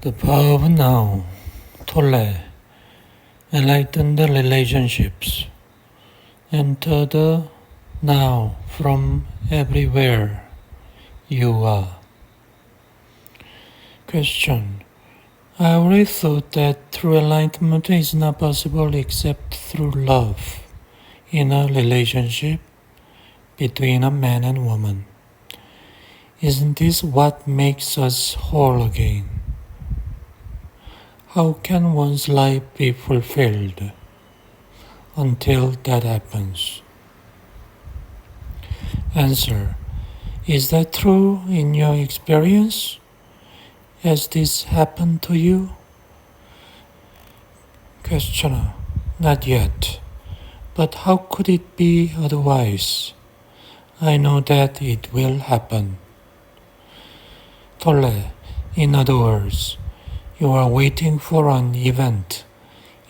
The power of now, Tolle, enlightened relationships. Enter the now from everywhere you are. Question. I always thought that true enlightenment is not possible except through love in a relationship between a man and woman. Isn't this what makes us whole again? How can one's life be fulfilled until that happens? Answer. Is that true in your experience? Has this happened to you? Questioner. Not yet. But how could it be otherwise? I know that it will happen. Tolle. In other words, you are waiting for an event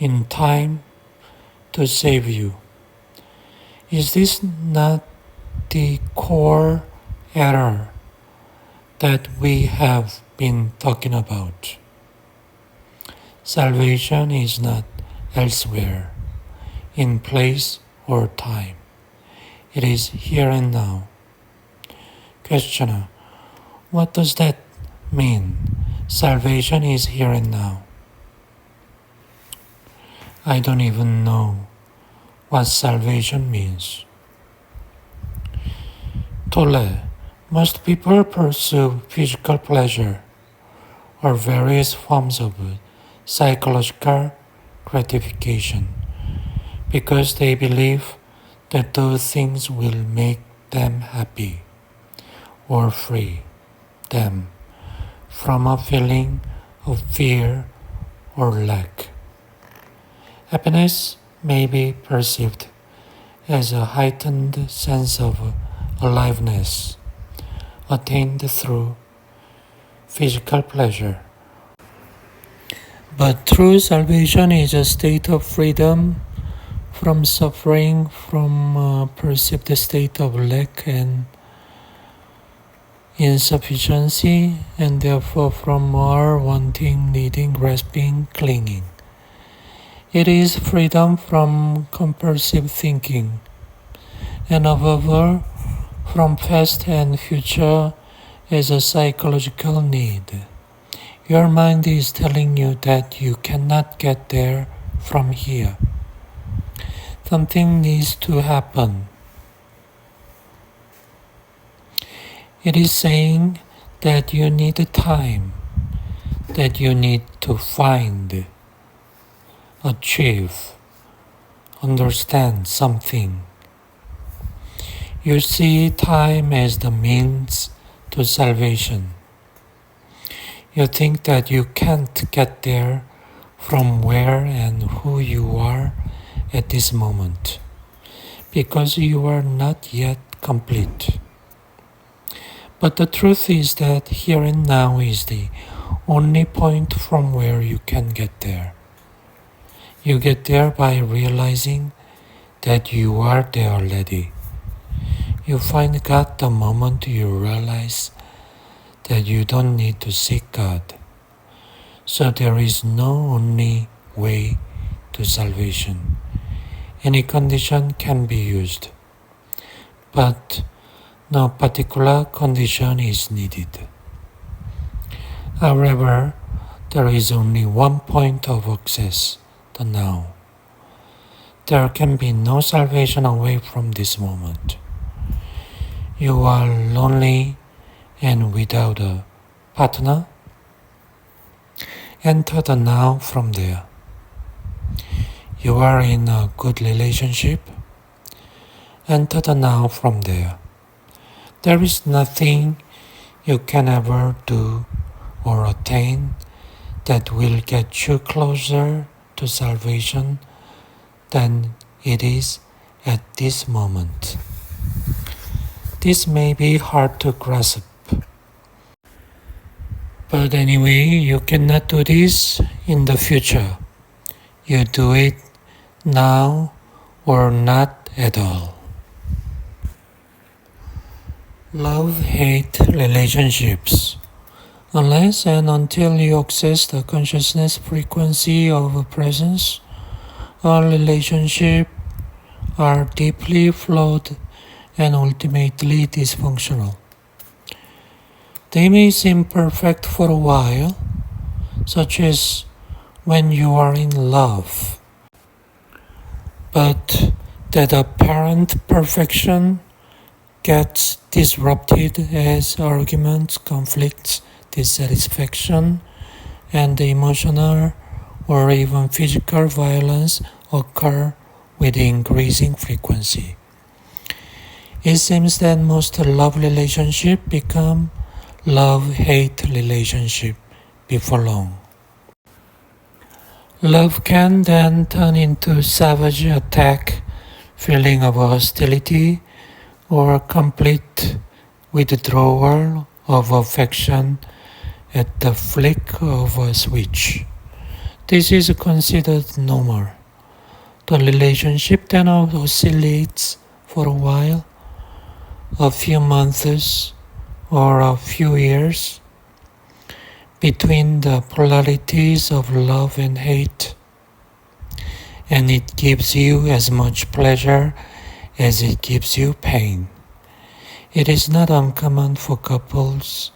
in time to save you. Is this not the core error that we have been talking about? Salvation is not elsewhere, in place or time. It is here and now. Questioner. What does that mean? Salvation is here and now. I don't even know what salvation means. Tolle. Most people pursue physical pleasure or various forms of psychological gratification because they believe that those things will make them happy or free them from a feeling of fear or lack. Happiness may be perceived as a heightened sense of aliveness attained through physical pleasure. But true salvation is a state of freedom from suffering from a perceived state of lack and insufficiency, and therefore from our wanting, needing, grasping, clinging. It is freedom from compulsive thinking, and above all, from past and future as a psychological need. Your mind is telling you that you cannot get there from here. Something needs to happen. It is saying that you need time, that you need to find, achieve, understand something. You see time as the means to salvation. You think that you can't get there from where and who you are at this moment, because you are not yet complete. But the truth is that here and now is the only point from where you can get there. You get there by realizing that you are there already. You find God the moment you realize that you don't need to seek God. So there is no only way to salvation. Any condition can be used, but no particular condition is needed. However, there is only one point of access, the now. There can be no salvation away from this moment. You are lonely and without a partner. Enter the now from there. You are in a good relationship. Enter the now from there. There is nothing you can ever do or attain that will get you closer to salvation than it is at this moment. This may be hard to grasp. But anyway, you cannot do this in the future. You do it now or not at all. Love-hate relationships Unless and until you access the consciousness frequency of presence, all relationships are deeply flawed and ultimately dysfunctional. They may seem perfect for a while, such as when you are in love, but that apparent perfection gets disrupted as arguments, conflicts, dissatisfaction, and emotional or even physical violence occur with increasing frequency. It seems that most love relationships become love-hate relationships before long. Love can then turn into savage attack, feeling of hostility, or complete withdrawal of affection at the flick of a switch. This is considered normal. The relationship then oscillates for a while, a few months or a few years, between the polarities of love and hate, and it gives you as much pleasure as it gives you pain. It is not uncommon for couples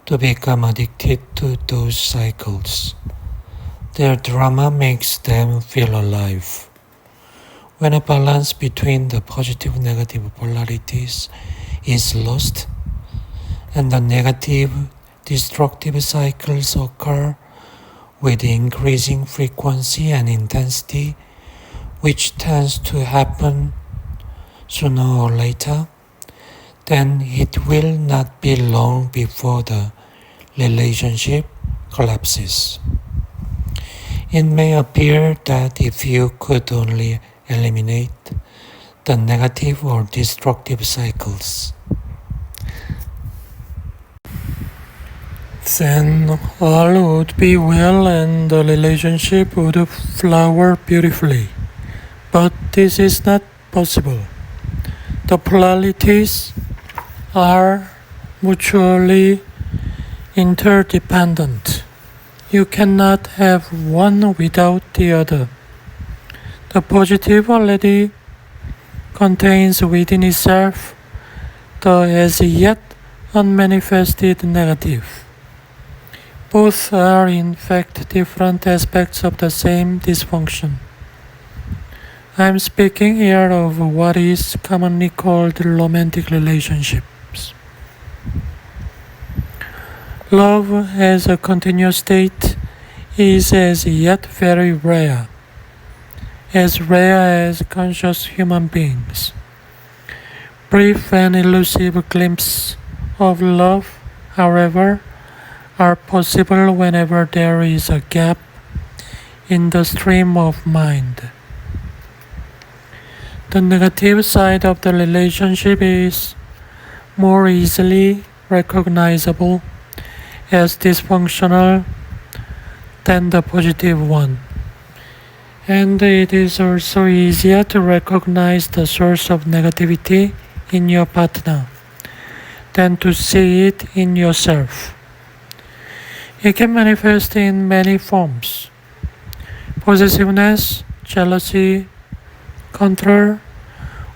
to become addicted to those cycles. Their drama makes them feel alive. When a balance between the positive and negative polarities is lost, and the negative destructive cycles occur with increasing frequency and intensity, which tends to happen sooner or later, then it will not be long before the relationship collapses. It may appear that if you could only eliminate the negative or destructive cycles, then all would be well and the relationship would flower beautifully. But this is not possible. The polarities are mutually interdependent. You cannot have one without the other. The positive already contains within itself the as yet unmanifested negative. Both are in fact different aspects of the same dysfunction. I am speaking here of what is commonly called romantic relationships. Love as a continuous state is as yet very rare, as rare as conscious human beings. Brief and elusive glimpses of love, however, are possible whenever there is a gap in the stream of mind. The negative side of the relationship is more easily recognizable as dysfunctional than the positive one. And it is also easier to recognize the source of negativity in your partner than to see it in yourself. It can manifest in many forms: possessiveness, jealousy, control,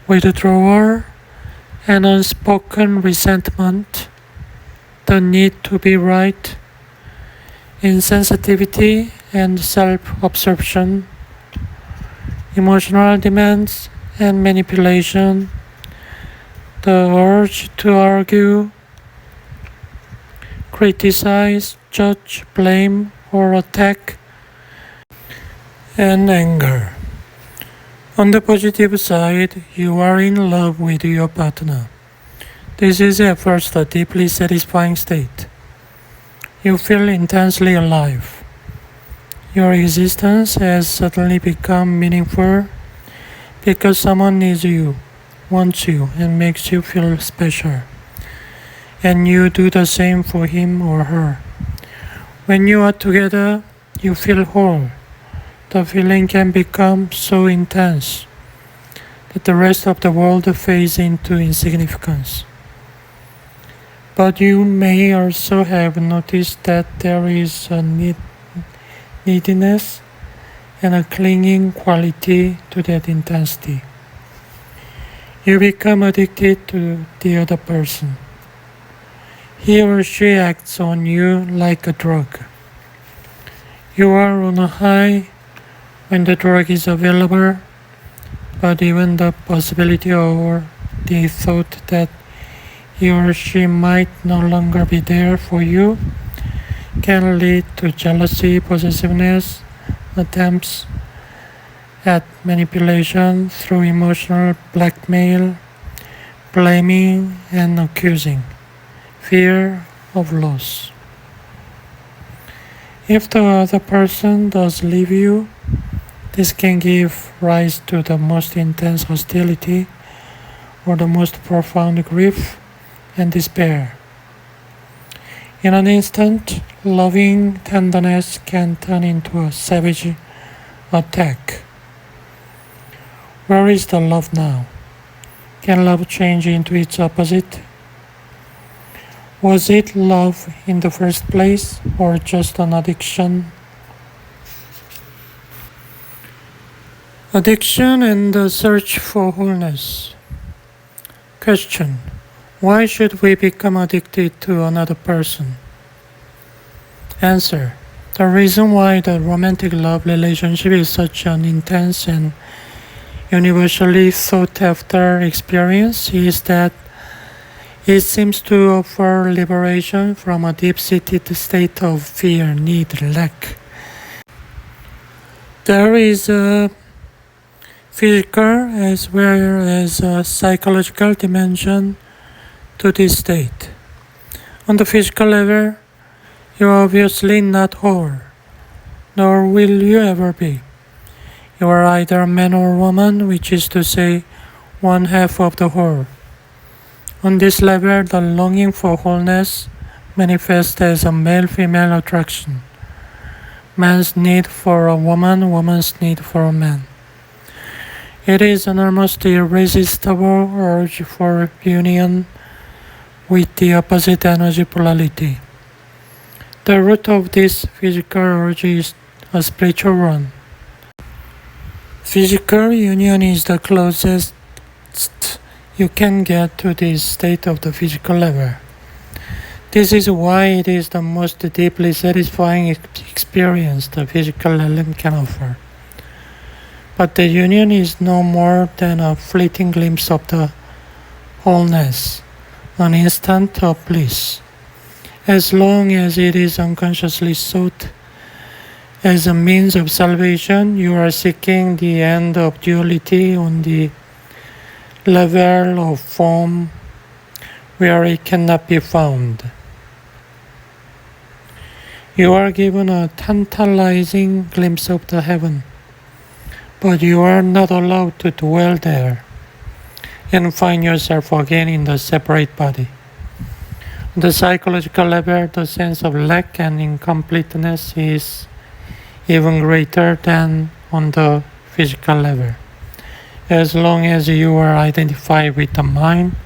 withdrawal, and unspoken resentment, the need to be right, insensitivity and self-absorption, emotional demands and manipulation, the urge to argue, criticize, judge, blame, or attack, and anger. On the positive side, you are in love with your partner. This is at first a deeply satisfying state. You feel intensely alive. Your existence has suddenly become meaningful because someone needs you, wants you, and makes you feel special. And you do the same for him or her. When you are together, you feel whole. The feeling can become so intense that the rest of the world fades into insignificance. But you may also have noticed that there is a neediness and a clinging quality to that intensity. You become addicted to the other person. He or she acts on you like a drug. You are on a high when the drug is available, but even the possibility or the thought that he or she might no longer be there for you can lead to jealousy, possessiveness, attempts at manipulation through emotional blackmail, blaming and accusing, fear of loss. If the other person does leave you, this can give rise to the most intense hostility or the most profound grief and despair. In an instant, loving tenderness can turn into a savage attack. Where is the love now? Can love change into its opposite? Was it love in the first place or just an addiction? Addiction and the search for wholeness. Question: why should we become addicted to another person? Answer: the reason why the romantic love relationship is such an intense and universally sought after experience is that it seems to offer liberation from a deep-seated state of fear, need, lack. There is a physical as well as a psychological dimension to this state. On the physical level, you are obviously not whole, nor will you ever be. You are either a man or woman, which is to say, one half of the whole. On this level, the longing for wholeness manifests as a male-female attraction. Man's need for a woman, woman's need for a man. It is an almost irresistible urge for union with the opposite energy polarity. The root of this physical urge is a spiritual one. Physical union is the closest you can get to this state of the physical level. This is why it is the most deeply satisfying experience the physical realm can offer. But the union is no more than a fleeting glimpse of the wholeness, an instant of bliss. As long as it is unconsciously sought as a means of salvation, you are seeking the end of duality on the level of form where it cannot be found. You are given a tantalizing glimpse of the heaven, but you are not allowed to dwell there and find yourself again in the separate body. On the psychological level, the sense of lack and incompleteness is even greater than on the physical level. As long as you are identified with the mind,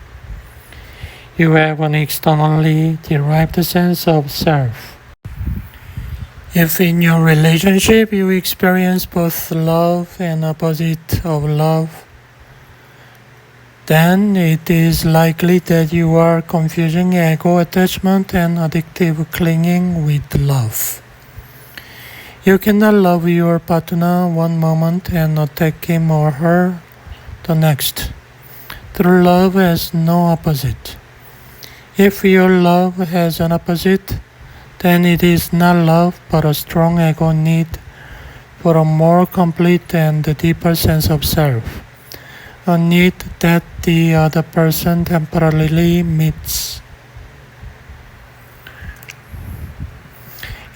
you have an externally derived sense of self. If in your relationship you experience both love and opposite of love, then it is likely that you are confusing ego attachment and addictive clinging with love. You cannot love your partner one moment and attack him or her the next. True love has no opposite. If your love has an opposite, then it is not love but a strong ego need for a more complete and deeper sense of self, a need that the other person temporarily meets.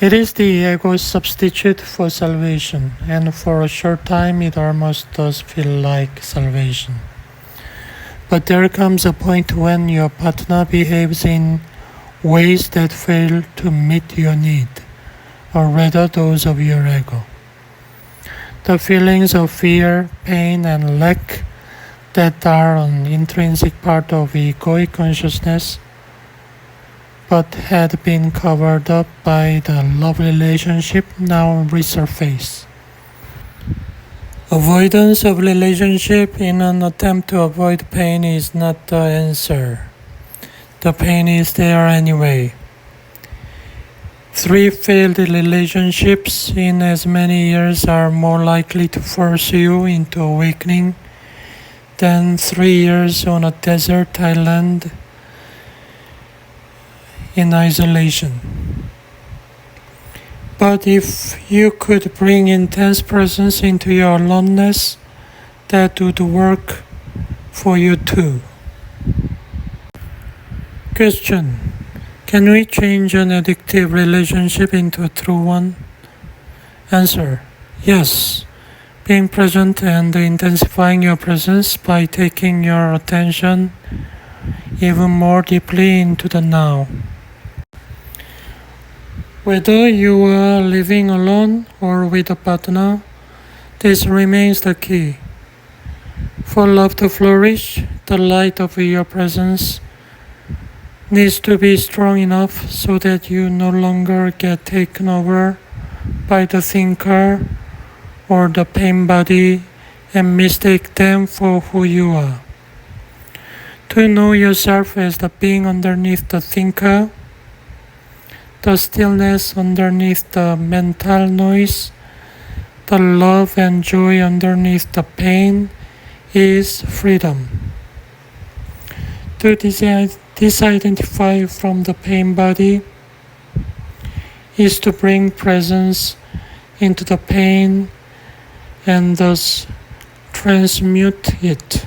It is the ego's substitute for salvation, and for a short time it almost does feel like salvation. But there comes a point when your partner behaves in ways that fail to meet your need, or rather those of your ego. The feelings of fear, pain, and lack that are an intrinsic part of egoic consciousness but had been covered up by the love relationship now resurface. Avoidance of relationship in an attempt to avoid pain is not the answer. The pain is there anyway. 3 failed relationships in as many years are more likely to force you into awakening than 3 years on a desert island in isolation. But if you could bring intense presence into your aloneness, that would work for you too. Question: can we change an addictive relationship into a true one? Answer: yes. Being present and intensifying your presence by taking your attention even more deeply into the now. Whether you are living alone or with a partner, this remains the key. For love to flourish, the light of your presence needs to be strong enough so that you no longer get taken over by the thinker or the pain body and mistake them for who you are. To know yourself as the being underneath the thinker, the stillness underneath the mental noise, the love and joy underneath the pain is freedom. To disidentify from the pain body is to bring presence into the pain and thus transmute it.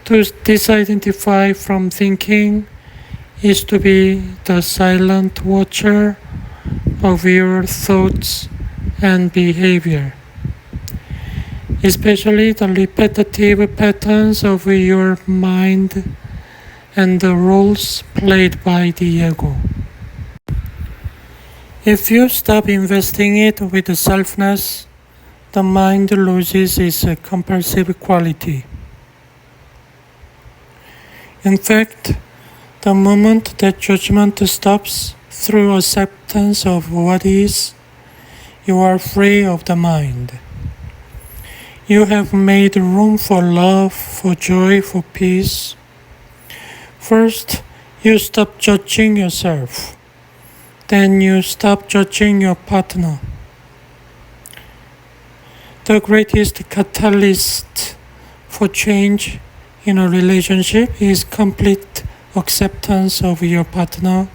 To disidentify from thinking is to be the silent watcher of your thoughts and behavior, especially the repetitive patterns of your mind and the roles played by the ego. If you stop investing it with selfness, the mind loses its compulsive quality. In fact, the moment that judgment stops through acceptance of what is, you are free of the mind. You have made room for love, for joy, for peace. First, you stop judging yourself. Then you stop judging your partner. The greatest catalyst for change in a relationship is complete acceptance of your partner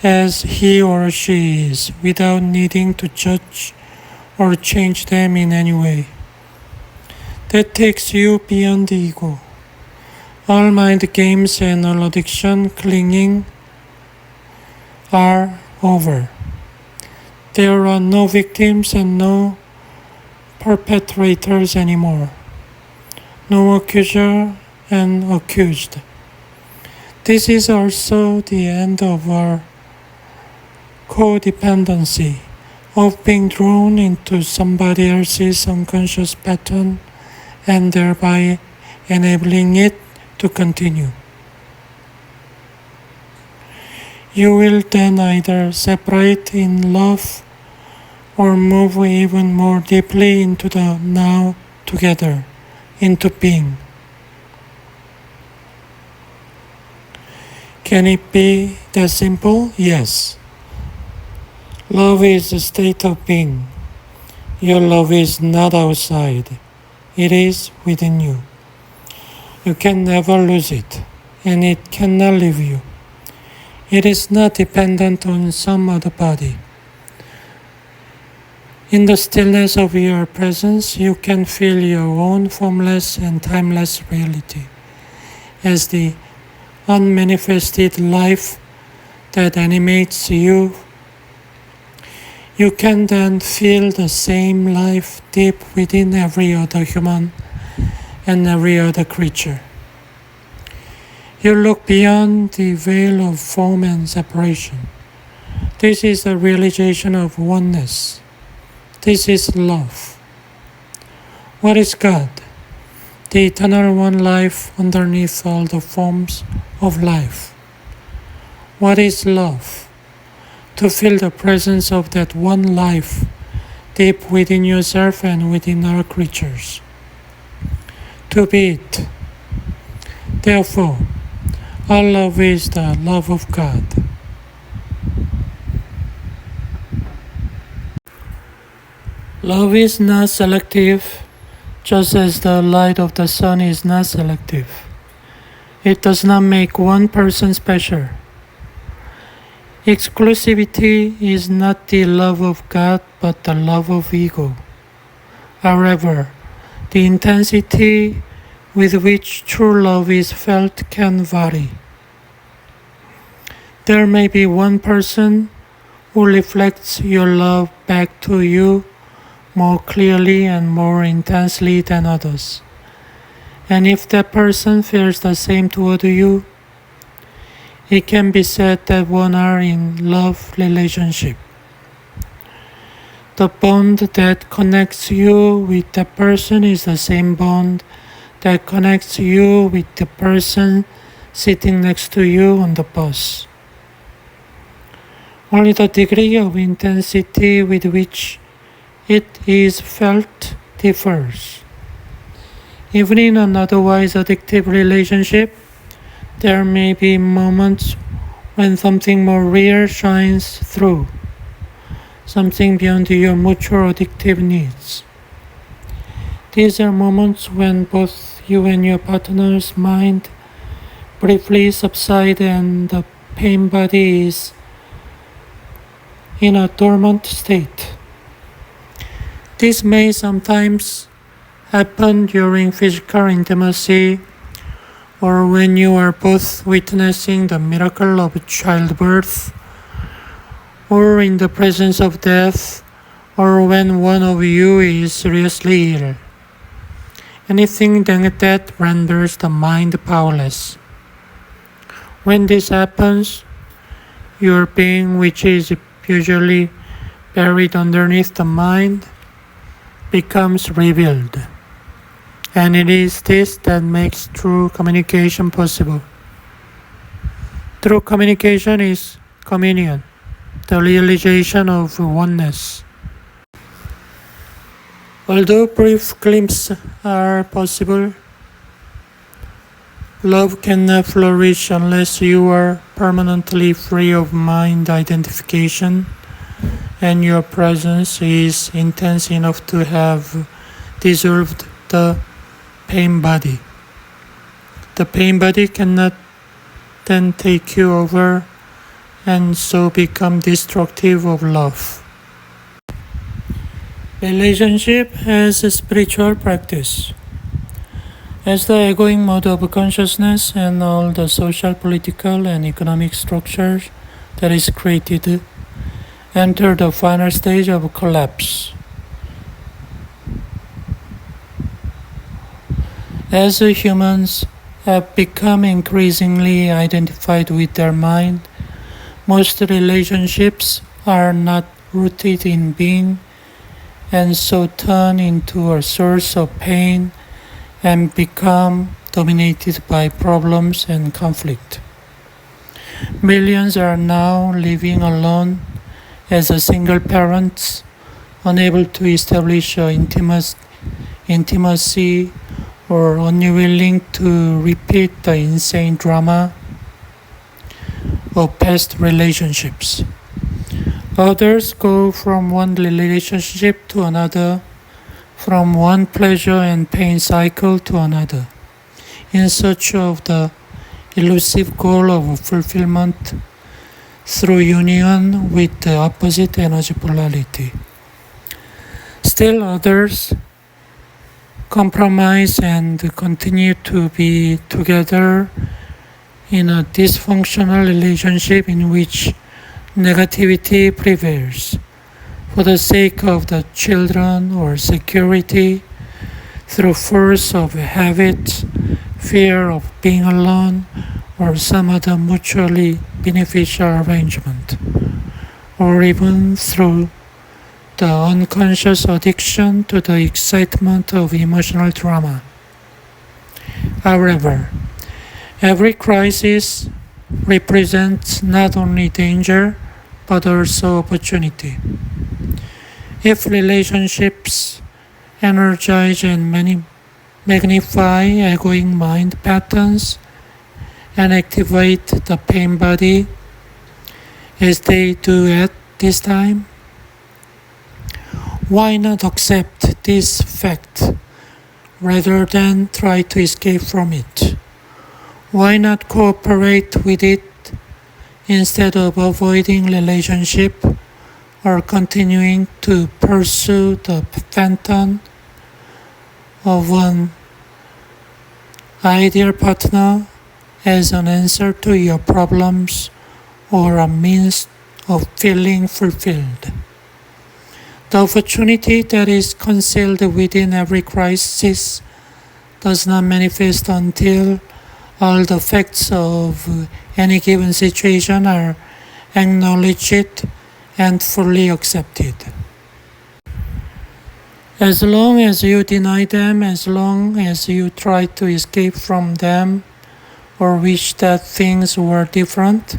as he or she is, without needing to judge or change them in any way. That takes you beyond the ego. All mind games and all addiction clinging are over. There are no victims and no perpetrators anymore. No accuser and accused. This is also the end of our codependency, of being drawn into somebody else's unconscious pattern and thereby enabling it to continue. You will then either separate in love or move even more deeply into the now together, into being. Can it be that simple? Yes. Love is a state of being. Your love is not outside. It is within you. You can never lose it, and it cannot leave you. It is not dependent on some other body. In the stillness of your presence, you can feel your own formless and timeless reality as the unmanifested life that animates you. You can then feel the same life deep within every other human and every other creature. You look beyond the veil of form and separation. This is the realization of oneness. This is love. What is God? The eternal one life underneath all the forms of life. What is love? To feel the presence of that one life deep within yourself and within all creatures. To be it. Therefore, all love is the love of God. Love is not selective, just as the light of the sun is not selective. It does not make one person special. Exclusivity is not the love of God, but the love of ego. However, the intensity with which true love is felt can vary. There may be one person who reflects your love back to you more clearly and more intensely than others. And if that person feels the same toward you, it can be said that one are in love relationship. The bond that connects you with that person is the same bond that connects you with the person sitting next to you on the bus. Only the degree of intensity with which it is felt differs. Even in an otherwise addictive relationship, there may be moments when something more real shines through, something beyond your mutual addictive needs. These are moments when both you and your partner's mind briefly subside and the pain body is in a dormant state. This may sometimes happen during physical intimacy or when you are both witnessing the miracle of childbirth, or in the presence of death, or when one of you is seriously ill. Anything that renders the mind powerless. When this happens, your being, which is usually buried underneath the mind, becomes revealed. And it is this that makes true communication possible. True communication is communion, the realization of oneness. Although brief glimpses are possible, love cannot flourish unless you are permanently free of mind identification and your presence is intense enough to have dissolved the pain body. The pain body cannot then take you over and so become destructive of love. Relationship as a spiritual practice. As the egoing mode of consciousness and all the social, political, and economic structures that is created enter the final stage of collapse. As humans have become increasingly identified with their mind, most relationships are not rooted in being and so turn into a source of pain and become dominated by problems and conflict. Millions are now living alone as a single parents, unable to establish intimacy or unwilling to repeat the insane drama of past relationships. Others go from one relationship to another, from one pleasure and pain cycle to another, in search of the elusive goal of fulfillment through union with the opposite energy polarity. Still others compromise and continue to be together in a dysfunctional relationship in which negativity prevails for the sake of the children or security, through force of habit, fear of being alone, or some other mutually beneficial arrangement, or even through the unconscious addiction to the excitement of emotional drama. However, every crisis represents not only danger but also opportunity. If relationships energize and magnify echoing mind patterns and activate the pain body as they do at this time, why not accept this fact rather than try to escape from it? Why not cooperate with it instead of avoiding relationship or continuing to pursue the phantom of an ideal partner as an answer to your problems or a means of feeling fulfilled? The opportunity that is concealed within every crisis does not manifest until all the facts of any given situation are acknowledged and fully accepted. As long as you deny them, as long as you try to escape from them or wish that things were different,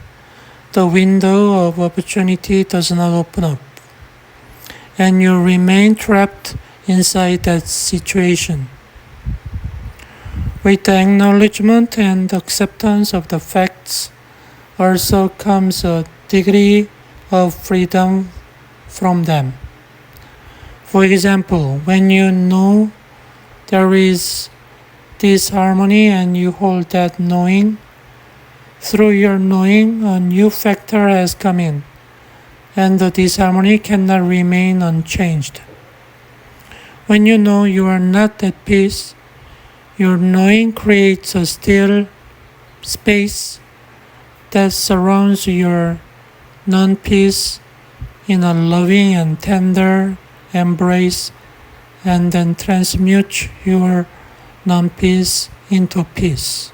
the window of opportunity does not open up, and you remain trapped inside that situation. With the acknowledgement and acceptance of the facts also comes a degree of freedom from them. For example, when you know there is disharmony and you hold that knowing, through your knowing a new factor has come in, and the disharmony cannot remain unchanged. When you know you are not at peace, your knowing creates a still space that surrounds your non-peace in a loving and tender embrace and then transmutes your non-peace into peace.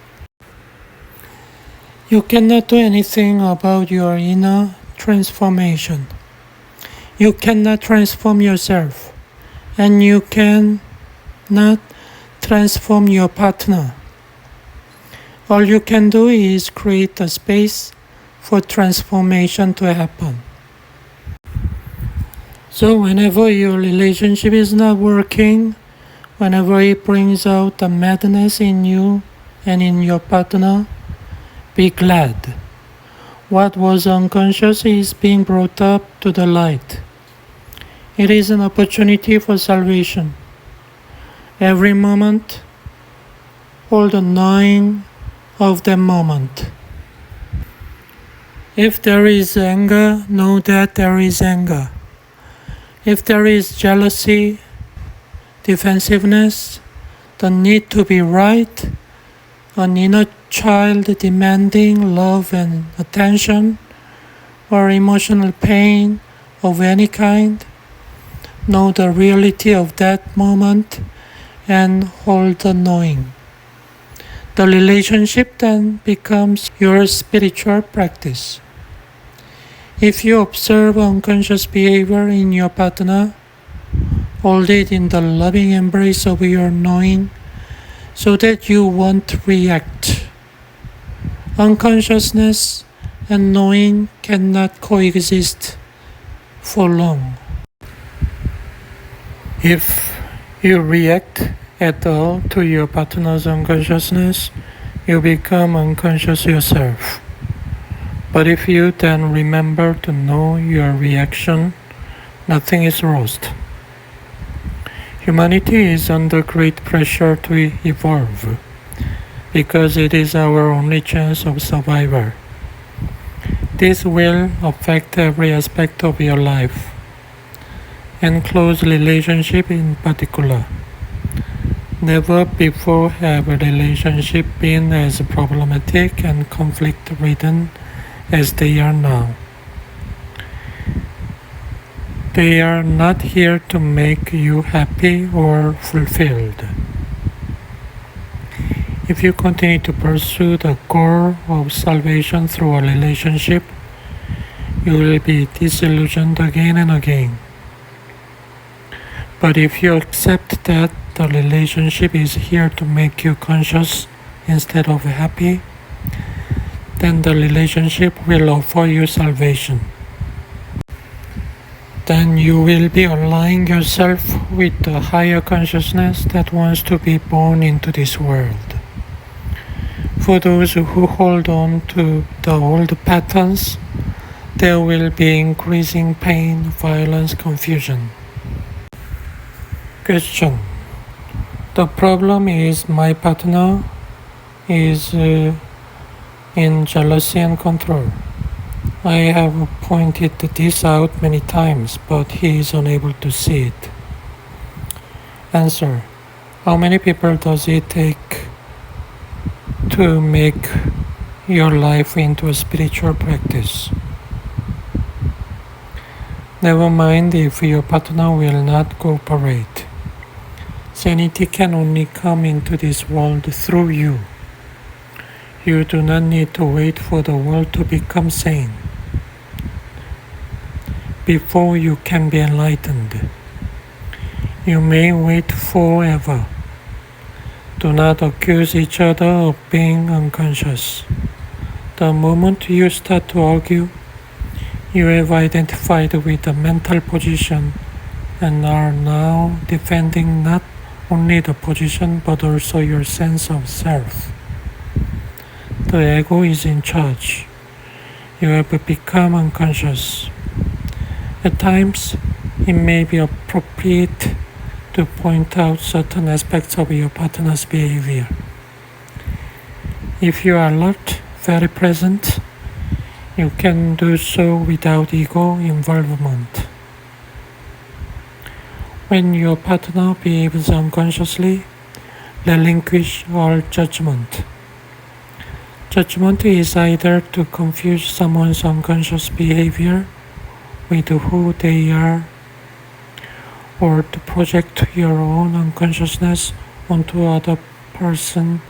You cannot do anything about your inner transformation. You cannot transform yourself, and you cannot transform your partner. All you can do is create a space for transformation to happen. So whenever your relationship is not working, whenever it brings out the madness in you and in your partner, be glad. What was unconscious is being brought up to the light. It is an opportunity for salvation. Every moment, hold the knowing of that moment. If there is anger, know that there is anger. If there is jealousy, defensiveness, the need to be right, an inner child demanding love and attention, or emotional pain of any kind, know the reality of that moment and hold the knowing. The relationship then becomes your spiritual practice. If you observe unconscious behavior in your partner, hold it in the loving embrace of your knowing so that you won't react. Unconsciousness and knowing cannot coexist for long. If you react at all to your partner's unconsciousness, you become unconscious yourself. But if you then remember to know your reaction, nothing is lost. Humanity is under great pressure to evolve because it is our only chance of survival. This will affect every aspect of your life, and close relationship in particular. Never before have a relationship been as problematic and conflict-ridden as they are now. They are not here to make you happy or fulfilled. If you continue to pursue the goal of salvation through a relationship, you will be disillusioned again and again. But if you accept that the relationship is here to make you conscious instead of happy, then the relationship will offer you salvation. Then you will be aligning yourself with the higher consciousness that wants to be born into this world. For those who hold on to the old patterns, there will be increasing pain, violence, confusion. Question. The problem is my partner is in jealousy and control. I have pointed this out many times, but he is unable to see it. Answer. How many people does it take to make your life into a spiritual practice? Never mind if your partner will not cooperate. Sanity can only come into this world through you. You do not need to wait for the world to become sane before you can be enlightened. You may wait forever. Do not accuse each other of being unconscious. The moment you start to argue, you have identified with the mental position and are now defending not only the position but also your sense of self. The ego is in charge. You have become unconscious. At times, it may be appropriate to point out certain aspects of your partner's behavior. If you are alert, very present, you can do so without ego involvement. When your partner behaves unconsciously, relinquish all judgment. Judgment is either to confuse someone's unconscious behavior with who they are, or to project your own unconsciousness onto other person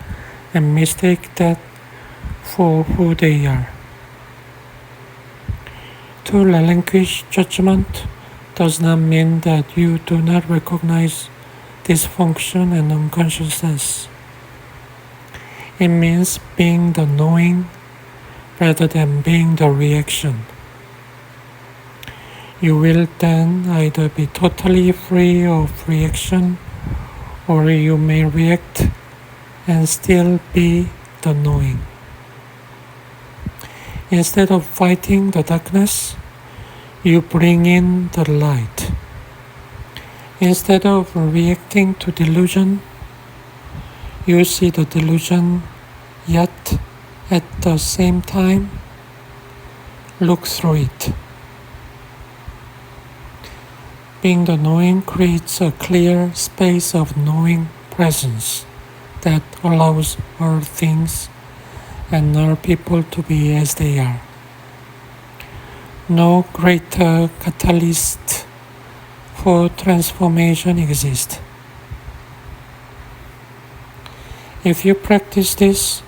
and mistake that for who they are. To relinquish judgment does not mean that you do not recognize dysfunction and unconsciousness. It means being the knowing rather than being the reaction. You will then either be totally free of reaction, or you may react and still be the knowing. Instead of fighting the darkness, you bring in the light. Instead of reacting to delusion, you see the delusion, yet at the same time, look through it. Being the knowing creates a clear space of knowing presence that allows all things and all people to be as they are. No greater catalyst for transformation exists. If you practice this,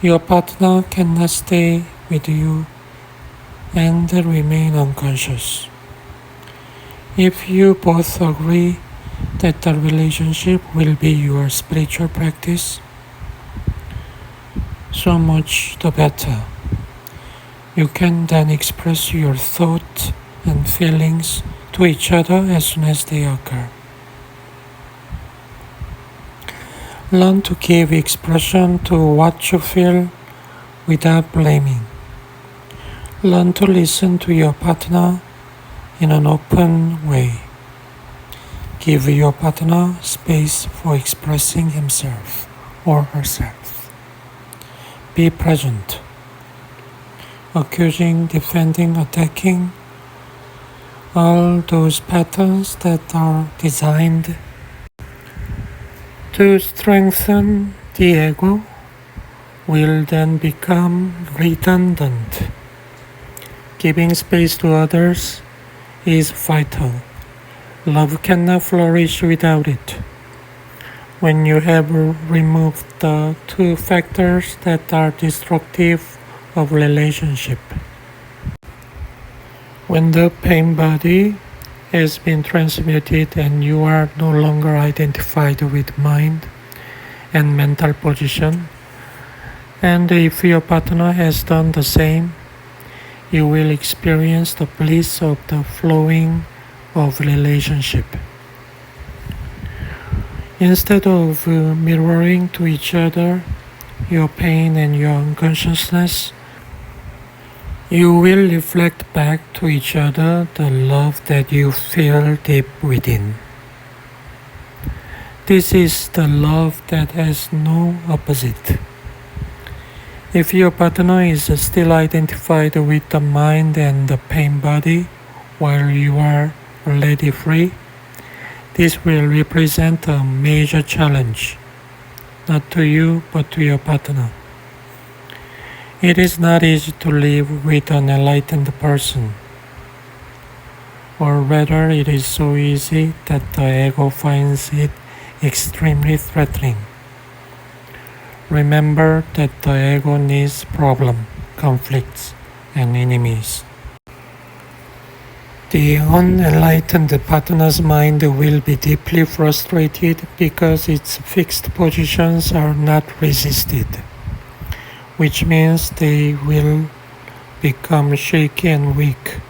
your partner cannot stay with you and remain unconscious. If you both agree that the relationship will be your spiritual practice, so much the better. You can then express your thoughts and feelings to each other as soon as they occur. Learn to give expression to what you feel without blaming. Learn to listen to your partner in an open way. Give your partner space for expressing himself or herself. Be present. Accusing, defending, attacking, all those patterns that are designed to strengthen the ego will then become redundant. Giving space to others is vital. Love cannot flourish without it. When you have removed the two factors that are destructive of relationship. When the pain body has been transmuted and you are no longer identified with mind and mental position, And if your partner has done the same, you will experience the bliss of the flowing of relationship. Instead of mirroring to each other your pain and your unconsciousness, you will reflect back to each other the love that you feel deep within. This is the love that has no opposite. If your partner is still identified with the mind and the pain body while you are already free, this will represent a major challenge, not to you but to your partner. It is not easy to live with an enlightened person, or rather it is so easy that the ego finds it extremely threatening. Remember that the ego needs problems, conflicts, and enemies. The unenlightened partner's mind will be deeply frustrated because its fixed positions are not resisted, which means they will become shaky and weak.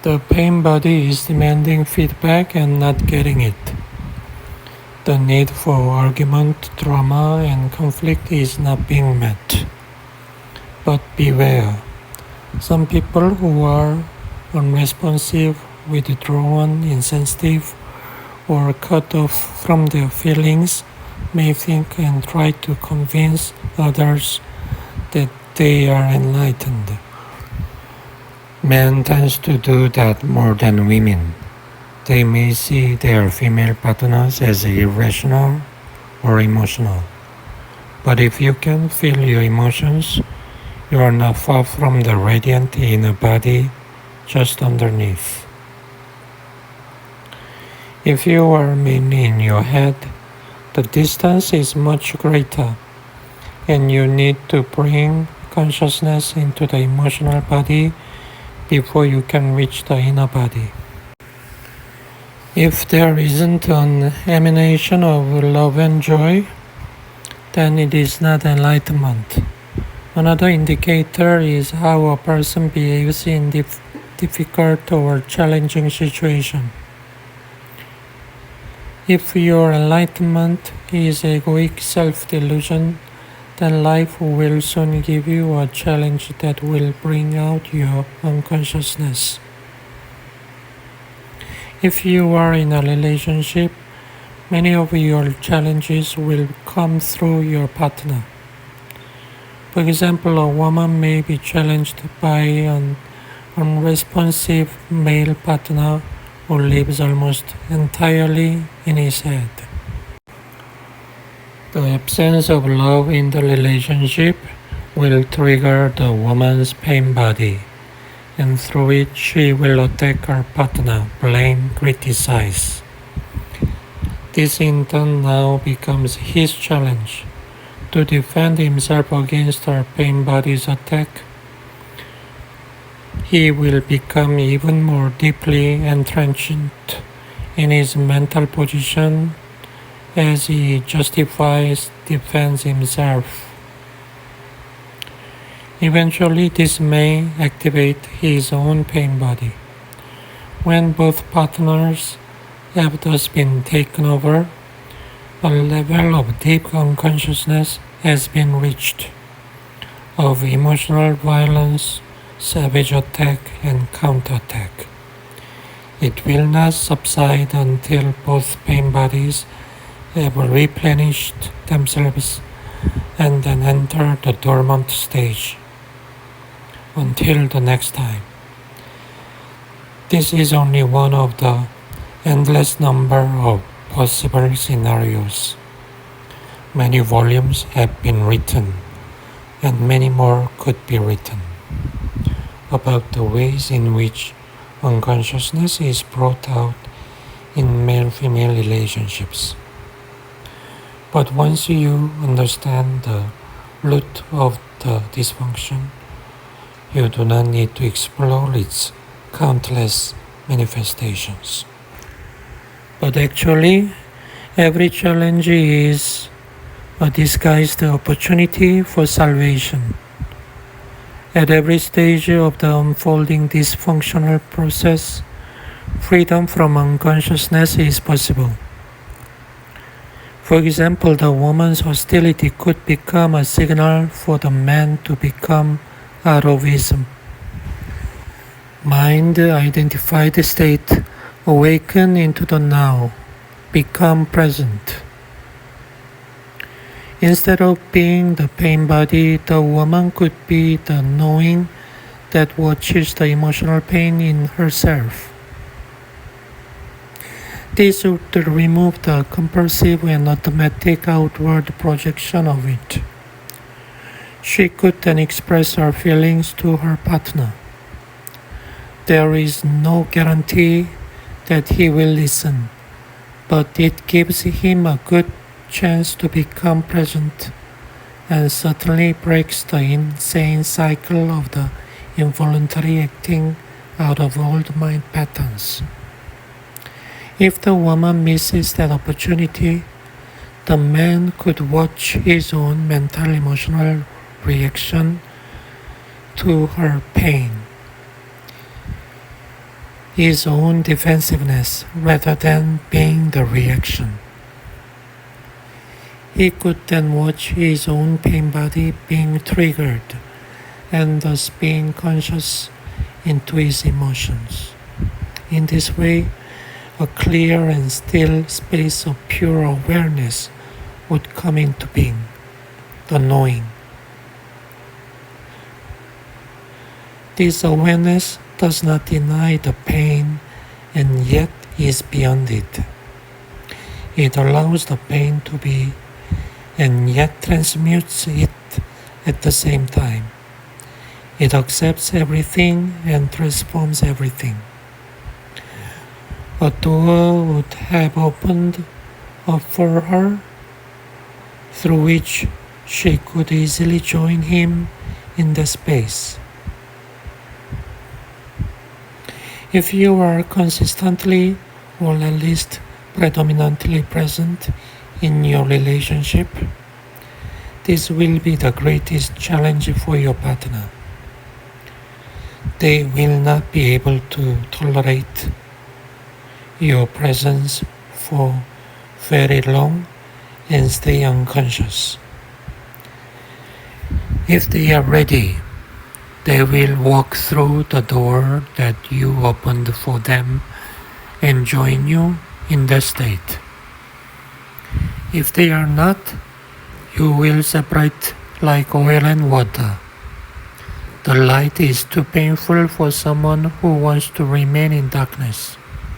The pain body is demanding feedback and not getting it. The need for argument, drama, and conflict is not being met. But beware, some people who are unresponsive, withdrawn, insensitive, or cut off from their feelings may think and try to convince others that they are enlightened. Men tend to do that more than women. They may see their female partners as irrational or emotional. But if you can feel your emotions, you are not far from the radiant inner body just underneath. If you are mainly in your head, the distance is much greater, and you need to bring consciousness into the emotional body before you can reach the inner body. If there isn't an emanation of love and joy, then it is not enlightenment. Another indicator is how a person behaves in difficult or challenging situations. If your enlightenment is egoic self-delusion, then life will soon give you a challenge that will bring out your unconsciousness. If you are in a relationship, many of your challenges will come through your partner. For example, a woman may be challenged by an unresponsive male partner who lives almost entirely in his head. The absence of love in the relationship will trigger the woman's pain body, and through it she will attack her partner, blame, criticize. This in turn now becomes his challenge to defend himself against her pain body's attack. He will become even more deeply entrenched in his mental position as he justifies, defends himself. Eventually, this may activate his own pain body. When both partners have thus been taken over, a level of deep unconsciousness has been reached of emotional violence, savage attack, and counterattack. It will not subside until both pain bodies have replenished themselves and then enter the dormant stage. Until the next time. This is only one of the endless number of possible scenarios. Many volumes have been written, and many more could be written, about the ways in which unconsciousness is brought out in male-female relationships. But once you understand the root of the dysfunction, you do not need to explore its countless manifestations. But actually, every challenge is a disguised opportunity for salvation. At every stage of the unfolding dysfunctional process, freedom from unconsciousness is possible. For example, the woman's hostility could become a signal for the man to become out of his mind-identified state, awaken into the now, become present. Instead of being the pain body, the woman could be the knowing that watches the emotional pain in herself. This would remove the compulsive and automatic outward projection of it. She could then express her feelings to her partner. There is no guarantee that he will listen, but it gives him a good chance to become present and certainly breaks the insane cycle of the involuntary acting out of old mind patterns. If the woman misses that opportunity, the man could watch his own mental emotional reaction to her pain, his own defensiveness rather than being the reaction. He could then watch his own pain body being triggered and thus being conscious into his emotions. In this way, a clear and still space of pure awareness would come into being, the knowing. This awareness does not deny the pain and yet is beyond it. It allows the pain to be and yet transmutes it at the same time. It accepts everything and transforms everything. A door would have opened up for her, through which she could easily join him in the space. If you are consistently, or at least predominantly present in your relationship, this will be the greatest challenge for your partner. They will not be able to tolerate your presence for very long and stay unconscious. If they are ready, they will walk through the door that you opened for them and join you in that state. If they are not, you will separate like oil and water. The light is too painful for someone who wants to remain in darkness.